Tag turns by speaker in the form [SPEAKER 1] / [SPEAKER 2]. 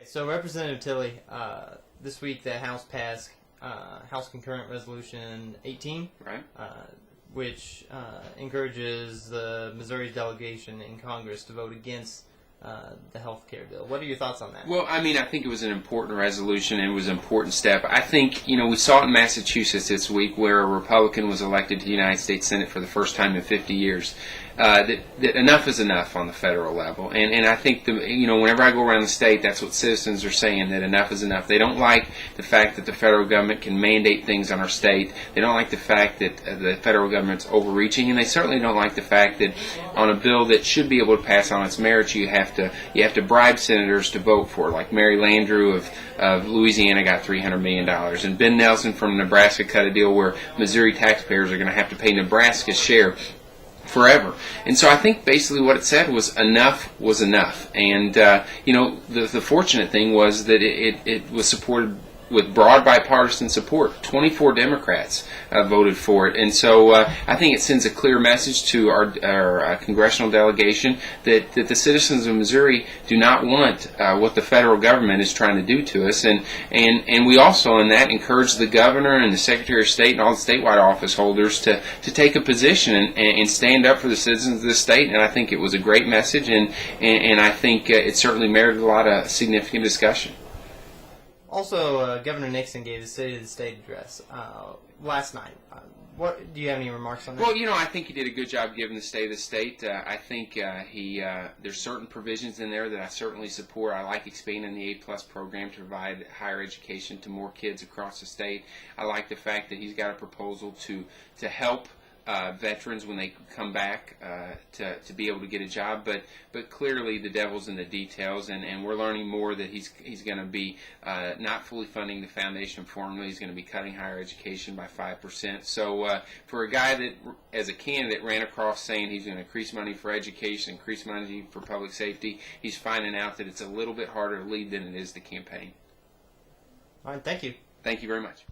[SPEAKER 1] So Representative Tilley, this week the House passed House Concurrent Resolution 18,
[SPEAKER 2] Right.
[SPEAKER 1] Which encourages the Missouri delegation in Congress to vote against the health care bill. What are your thoughts on that?
[SPEAKER 2] Well, I mean, I think it was an important resolution and it was an important step. I think, we saw it in Massachusetts this week where a Republican was elected to the United States Senate for the first time in 50 years. That enough is enough on the federal level. And I think, whenever I go around the state, that's what citizens are saying, that enough is enough. They don't like the fact that the federal government can mandate things on our state. They don't like the fact that the federal government's overreaching, and they certainly don't like the fact that on a bill that should be able to pass on its merits, you have to bribe senators to vote for it. Like Mary Landrieu of Louisiana got $300 million, and Ben Nelson from Nebraska cut a deal where Missouri taxpayers are going to have to pay Nebraska's share forever. And so I think basically what it said was enough was enough. And, the fortunate thing was that it was supported with broad bipartisan support. 24 Democrats voted for it. And so I think it sends a clear message to our congressional delegation that the citizens of Missouri do not want what the federal government is trying to do to us. And we also in that encourage the governor and the Secretary of State and all the statewide office holders to take a position and stand up for the citizens of the state. And I think it was a great message, and I think it certainly merited a lot of significant discussion.
[SPEAKER 1] Also, Governor Nixon gave the State of the State address last night. What do you have any remarks on that?
[SPEAKER 2] Well, I think he did a good job giving the State of the State. I think there's certain provisions in there that I certainly support. I like expanding the A+ program to provide higher education to more kids across the state. I like the fact that he's got a proposal to help veterans when they come back to be able to get a job, but clearly the devil's in the details, and we're learning more that he's going to be not fully funding the foundation formula. He's going to be cutting higher education by 5%. So for a guy that, as a candidate, ran across saying he's going to increase money for education, increase money for public safety, he's finding out that it's a little bit harder to lead than it is to campaign.
[SPEAKER 1] All right, thank you.
[SPEAKER 2] Thank you very much.